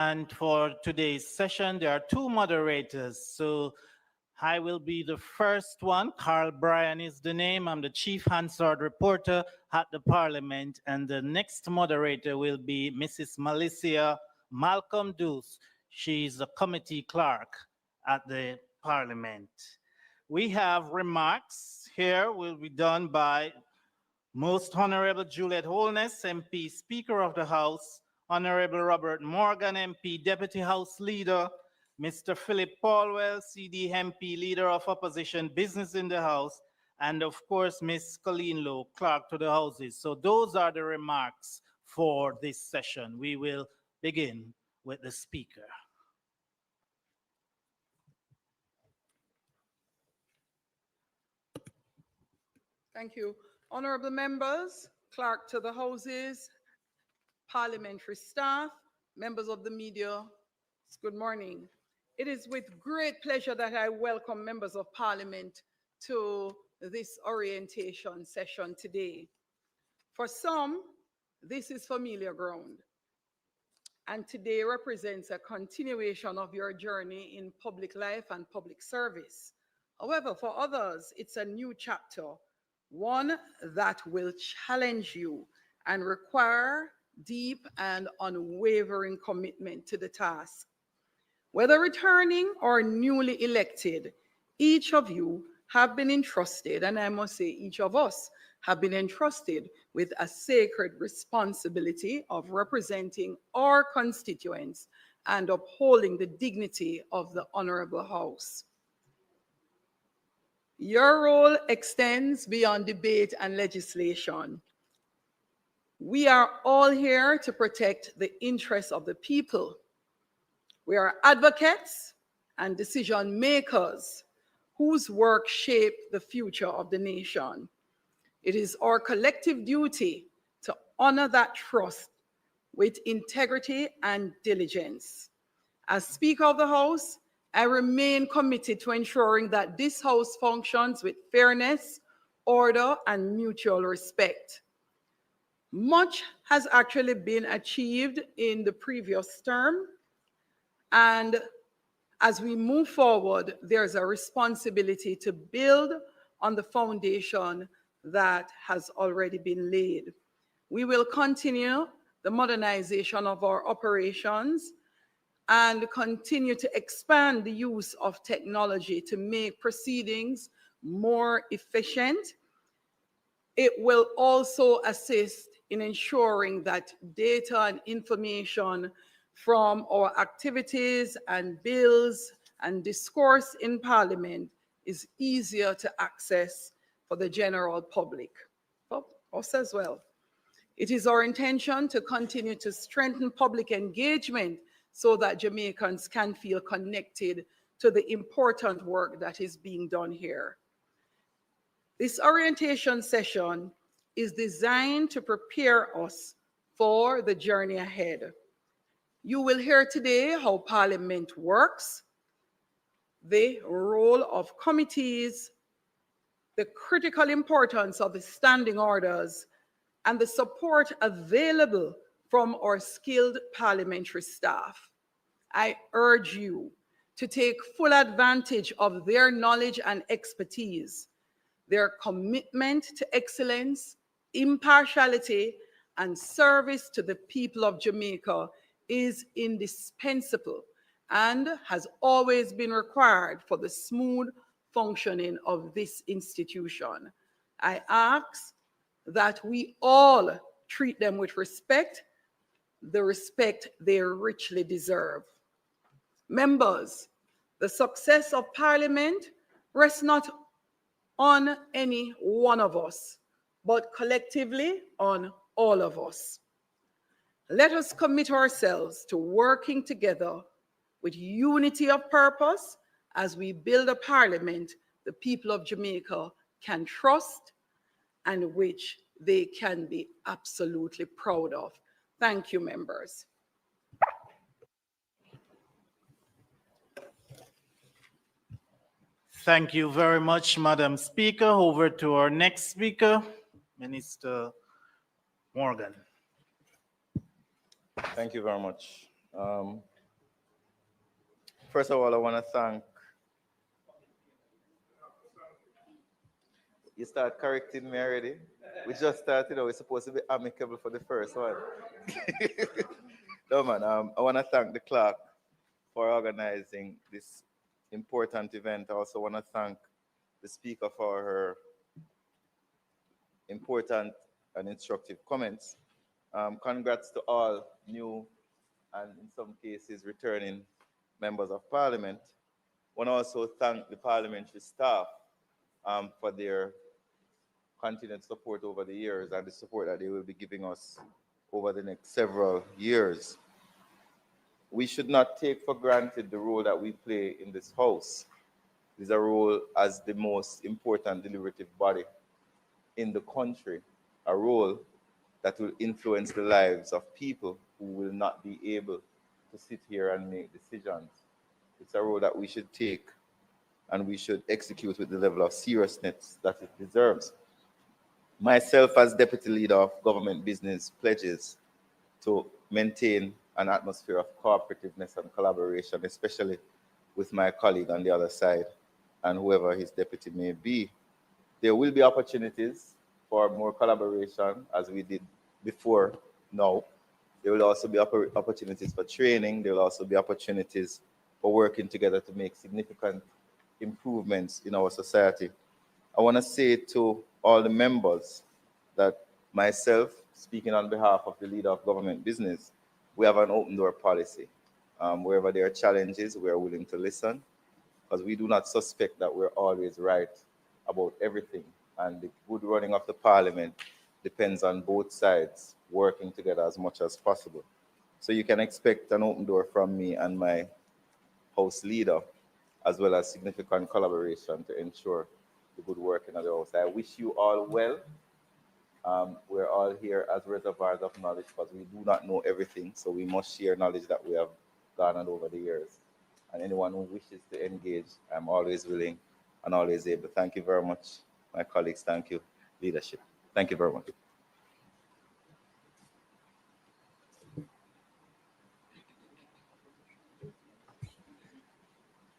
And for today's session, there are two moderators. So I will be the first one. Carl Bryan is the name. I'm the chief Hansard reporter at the Parliament. And the next moderator will be Mrs. Malicia Malcolm Deuce. She's a committee clerk at the Parliament. We have remarks here will be done by Most Honorable Juliet Holness, MP, Speaker of the House, Honorable Robert Morgan, MP, Deputy House Leader, Mr. Philip Paulwell, CD MP, Leader of Opposition Business in the House, and of course, Ms. Colleen Lowe, Clerk to the Houses. So those are the remarks for this session. We will begin with the Speaker. Thank you. Honorable members, Clerk to the Houses, parliamentary staff, members of the media, good morning. It is with great pleasure that I welcome members of Parliament to this orientation session today. For some, this is familiar ground, and today represents a continuation of your journey in public life and public service. However, for others, it's a new chapter, one that will challenge you and require deep and unwavering commitment to the task. Whether returning or newly elected, each of you have been entrusted, and I must say each of us have been entrusted with a sacred responsibility of representing our constituents and upholding the dignity of the Honorable House. Your role extends beyond debate and legislation. We are all here to protect the interests of the people. We are advocates and decision makers whose work shape the future of the nation. It is our collective duty to honor that trust with integrity and diligence. As Speaker of the House, I remain committed to ensuring that this House functions with fairness, order, and mutual respect. Much has actually been achieved in the previous term, and as we move forward, there's a responsibility to build on the foundation that has already been laid. We will continue the modernization of our operations and continue to expand the use of technology to make proceedings more efficient. It will also assist in ensuring that data and information from our activities and bills and discourse in Parliament is easier to access for the general public, for us as well. It is our intention to continue to strengthen public engagement so that Jamaicans can feel connected to the important work that is being done here. This orientation session is designed to prepare us for the journey ahead. You will hear today how Parliament works, the role of committees, the critical importance of the standing orders, and the support available from our skilled parliamentary staff. I urge you to take full advantage of their knowledge and expertise. Their commitment to excellence, impartiality, and service to the people of Jamaica is indispensable and has always been required for the smooth functioning of this institution. I ask that we all treat them with respect, the respect they richly deserve. Members, the success of Parliament rests not on any one of us, but collectively on all of us. Let us commit ourselves to working together with unity of purpose as we build a Parliament the people of Jamaica can trust and which they can be absolutely proud of. Thank you, members. Thank you very much, Madam Speaker. Over to our next speaker, Minister Morgan. Thank you very much. First of all, I want to thank. You start correcting me already. We just started. We're supposed to be amicable for the first one. No man. I want to thank the clerk for organizing this important event. I also want to thank the speaker for her important and instructive comments. Congrats to all new and in some cases returning members of parliament. I want to also thank the parliamentary staff for their continued support over the years and the support that they will be giving us over the next several years. We should not take for granted the role that we play in this house. It is a role as the most important deliberative body in the country, a role that will influence the lives of people who will not be able to sit here and make decisions. It's a role that we should take and we should execute with the level of seriousness that it deserves. Myself, as Deputy Leader of Government Business, pledges to maintain an atmosphere of cooperativeness and collaboration, especially with my colleague on the other side and whoever his deputy may be. There will be opportunities for more collaboration as we did before now. There will also be opportunities for training. There will also be opportunities for working together to make significant improvements in our society. I want to say to all the members that myself, speaking on behalf of the Leader of Government Business, we have an open door policy. Wherever there are challenges, we are willing to listen, because we do not suspect that we're always right about everything. And the good running of the parliament depends on both sides working together as much as possible. So you can expect an open door from me and my House Leader, as well as significant collaboration to ensure the good work in the House. I wish you all well. We're all here as reservoirs of knowledge because we do not know everything, so we must share knowledge that we have garnered over the years. And anyone who wishes to engage, I'm always willing and always able. Thank you very much, my colleagues. Thank you, leadership. Thank you very much.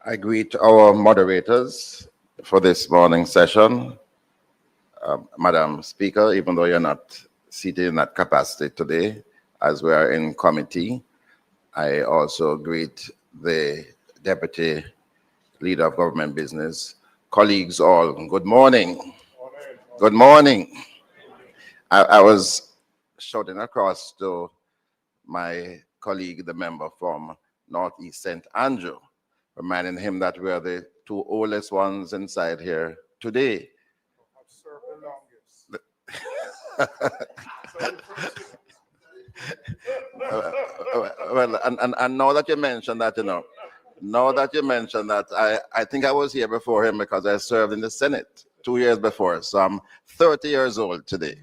I greet our moderators for this morning session. Madam Speaker, even though you're not seated in that capacity today, as we are in committee, I also greet the Deputy Leader of Government Business. Colleagues all, good morning. Good morning. I was shouting across to my colleague, the member from Northeast St. Andrew, reminding him that we are the two oldest ones inside here today. I've served the longest. Well, and now that you mentioned that, I think I was here before him because I served in the Senate 2 years before, so I'm 30 years old today.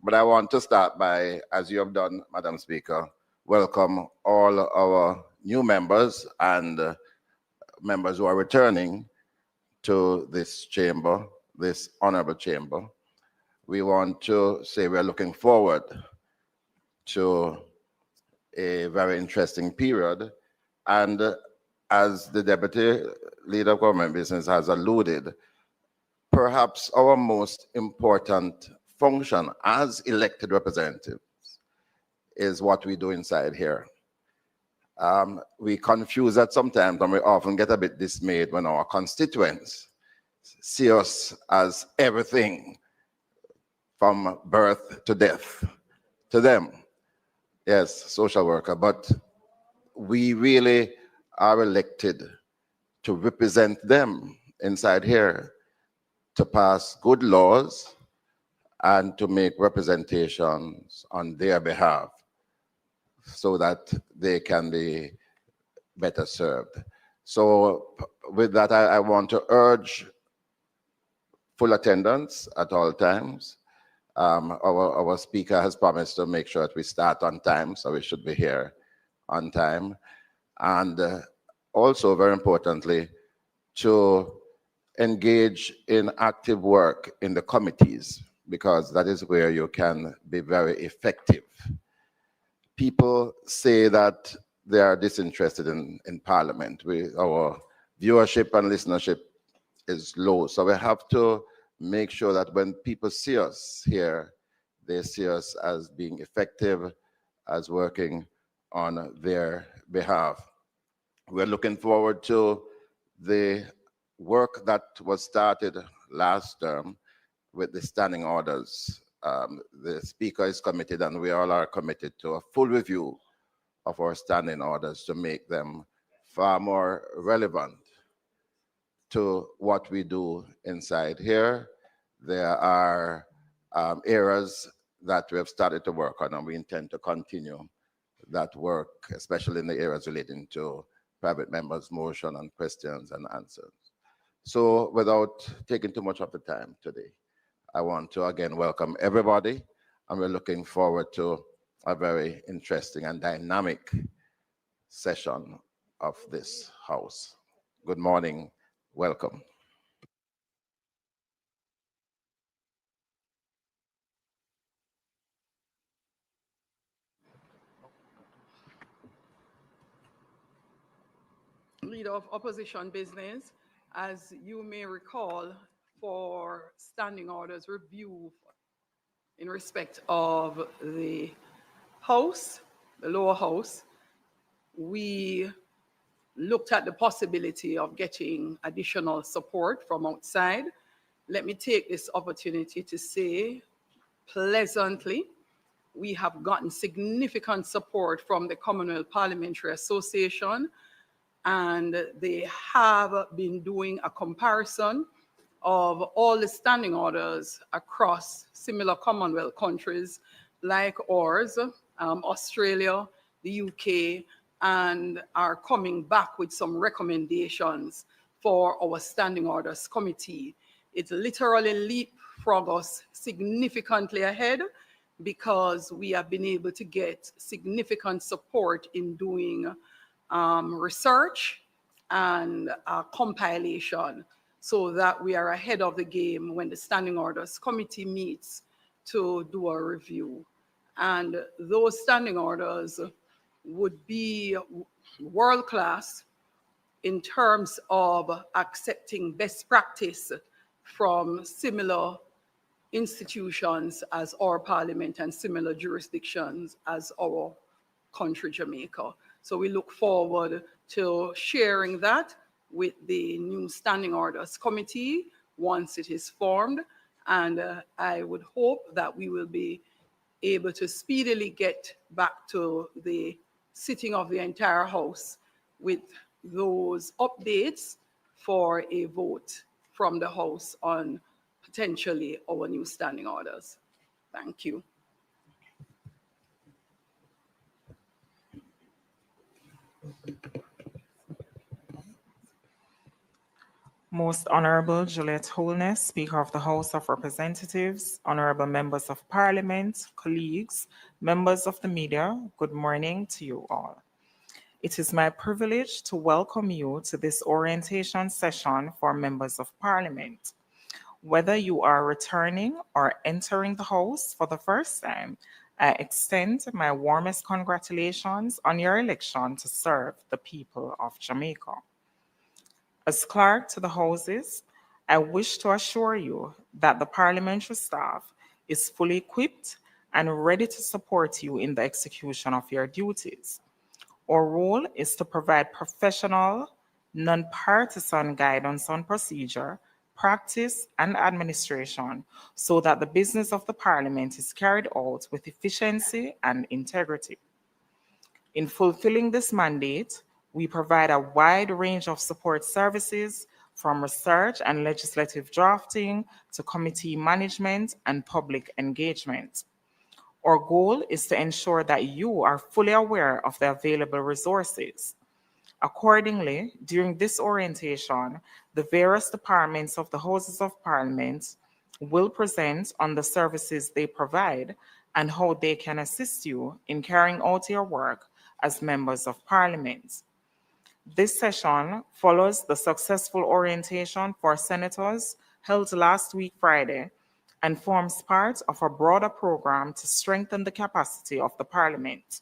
But I want to start by, as you have done, Madam Speaker, welcome all our new members and members who are returning to this chamber, this honorable chamber. We want to say we're looking forward to a very interesting period. And as the Deputy Leader of Government Business has alluded, perhaps our most important function as elected representatives is what we do inside here. We confuse that sometimes, and we often get a bit dismayed when our constituents see us as everything from birth to death to them. Yes, social worker, but we really are elected to represent them inside here, to pass good laws and to make representations on their behalf so that they can be better served. So with that, I want to urge full attendance at all times. Our speaker has promised to make sure that we start on time, so we should be here on time. And also, very importantly, to engage in active work in the committees, because that is where you can be very effective. People say that they are disinterested in Parliament. Our viewership and listenership is low. So we have to make sure that when people see us here, they see us as being effective, as working on their behalf. We're looking forward to the work that was started last term with the standing orders. The Speaker is committed, and we all are committed to a full review of our standing orders to make them far more relevant to what we do inside here. There are areas that we have started to work on, and we intend to continue that work, especially in the areas relating to private members' motion and questions and answers. So without taking too much of the time today, I want to again welcome everybody, and we're looking forward to a very interesting and dynamic session of this House. Good morning, welcome. Leader of Opposition Business, as you may recall, for standing orders review in respect of the House, the lower house, we looked at the possibility of getting additional support from outside. Let me take this opportunity to say pleasantly, we have gotten significant support from the Commonwealth Parliamentary Association, and they have been doing a comparison of all the standing orders across similar Commonwealth countries like ours, Australia, the UK, and are coming back with some recommendations for our standing orders committee. It literally leapfrogged us significantly ahead because we have been able to get significant support in doing research and compilation, so that we are ahead of the game when the Standing Orders Committee meets to do a review. And those standing orders would be world-class in terms of accepting best practice from similar institutions as our parliament and similar jurisdictions as our country, Jamaica. So we look forward to sharing that with the new Standing Orders Committee once it is formed. And I would hope that we will be able to speedily get back to the sitting of the entire House with those updates for a vote from the House on potentially our new standing orders. Thank you. Most Honorable Juliet Holness, Speaker of the House of Representatives, Honorable Members of Parliament, colleagues, members of the media, good morning to you all. It is my privilege to welcome you to this orientation session for members of Parliament. Whether you are returning or entering the House for the first time, I extend my warmest congratulations on your election to serve the people of Jamaica. As clerk to the Houses, I wish to assure you that the parliamentary staff is fully equipped and ready to support you in the execution of your duties. Our role is to provide professional, non-partisan guidance on procedure, practice, and administration so that the business of the Parliament is carried out with efficiency and integrity. In fulfilling this mandate, we provide a wide range of support services from research and legislative drafting to committee management and public engagement. Our goal is to ensure that you are fully aware of the available resources. Accordingly, during this orientation, the various departments of the Houses of Parliament will present on the services they provide and how they can assist you in carrying out your work as members of Parliament. This session follows the successful orientation for senators held last week Friday and forms part of a broader program to strengthen the capacity of the Parliament.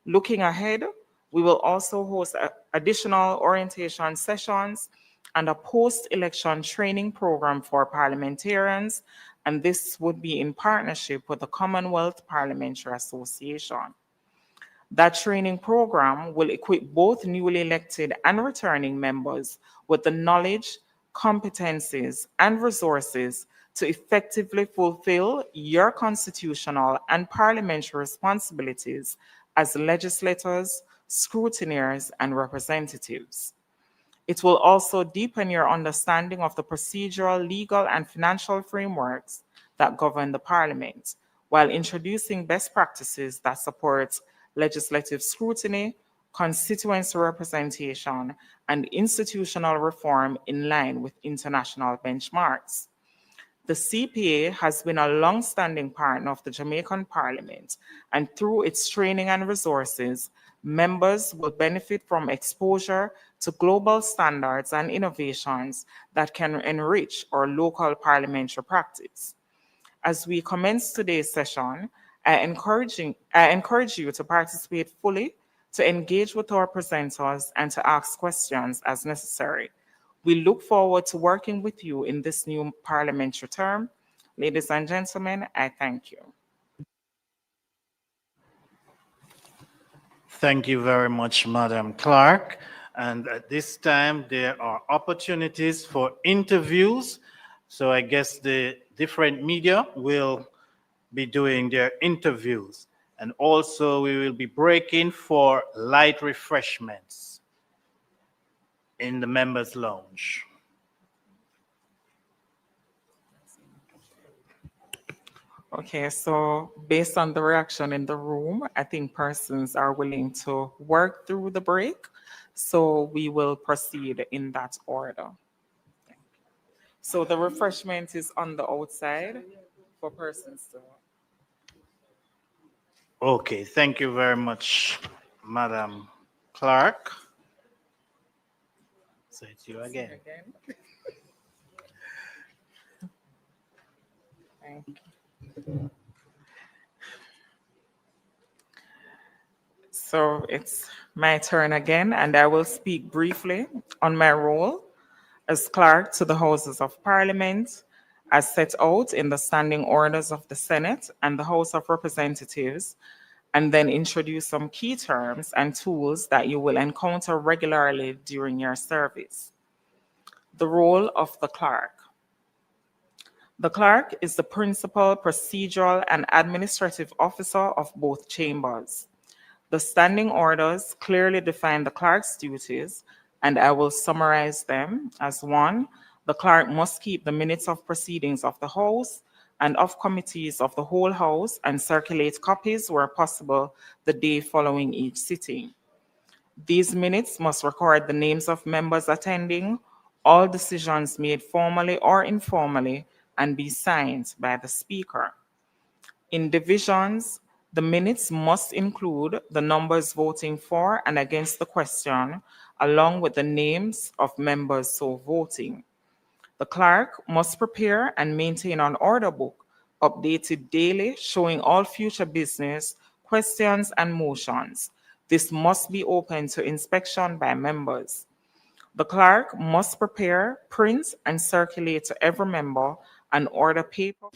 Looking ahead, We will also host additional orientation sessions and a post-election training program for parliamentarians, and this would be in partnership with the Commonwealth Parliamentary Association. That training program will equip both newly elected and returning members with the knowledge, competencies, and resources to effectively fulfill your constitutional and parliamentary responsibilities as legislators, scrutineers, and representatives. It will also deepen your understanding of the procedural, legal, and financial frameworks that govern the Parliament, while introducing best practices that support legislative scrutiny, constituency representation, and institutional reform in line with international benchmarks. The CPA has been a long-standing partner of the Jamaican Parliament, and through its training and resources, members will benefit from exposure to global standards and innovations that can enrich our local parliamentary practice. As we commence today's session, I encourage you to participate fully, to engage with our presenters, and to ask questions as necessary. We look forward to working with you in this new parliamentary term. Ladies and gentlemen, I thank you. Thank you very much, Madam Clerk. And at this time, there are opportunities for interviews. So I guess the different media will be doing their interviews. And also we will be breaking for light refreshments in the members' lounge. Okay, so based on the reaction in the room, I think persons are willing to work through the break. So we will proceed in that order. So the refreshment is on the outside for persons to. Okay, thank you very much, Madam Clerk. So it's you again. Thank you. So it's my turn again, and I will speak briefly on my role as clerk to the Houses of Parliament, as set out in the standing orders of the Senate and the House of Representatives, and then introduce some key terms and tools that you will encounter regularly during your service. The role of the clerk. The clerk is the principal procedural and administrative officer of both chambers. The standing orders clearly define the clerk's duties, and I will summarize them as one, the clerk must keep the minutes of proceedings of the House and of committees of the whole House and circulate copies where possible the day following each sitting. These minutes must record the names of members attending, all decisions made formally or informally, and be signed by the Speaker. In divisions, the minutes must include the numbers voting for and against the question, along with the names of members so voting. The clerk must prepare and maintain an order book, updated daily, showing all future business, questions, and motions. This must be open to inspection by members. The clerk must prepare, print, and circulate to every member an order paper.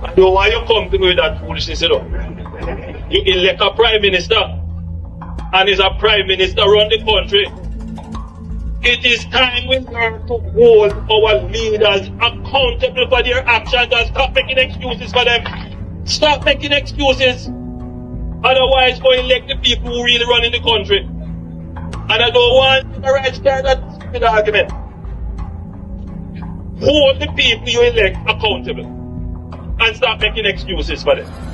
I don't want you come to me with that foolishness, you know. You elect a prime minister, and is a prime minister run the country. It is time we learn to hold our leaders accountable for their actions and stop making excuses for them. Stop making excuses. Otherwise, go elect the people who really run in the country. And I don't want the right start that stupid argument. Hold the people you elect accountable and stop making excuses for them.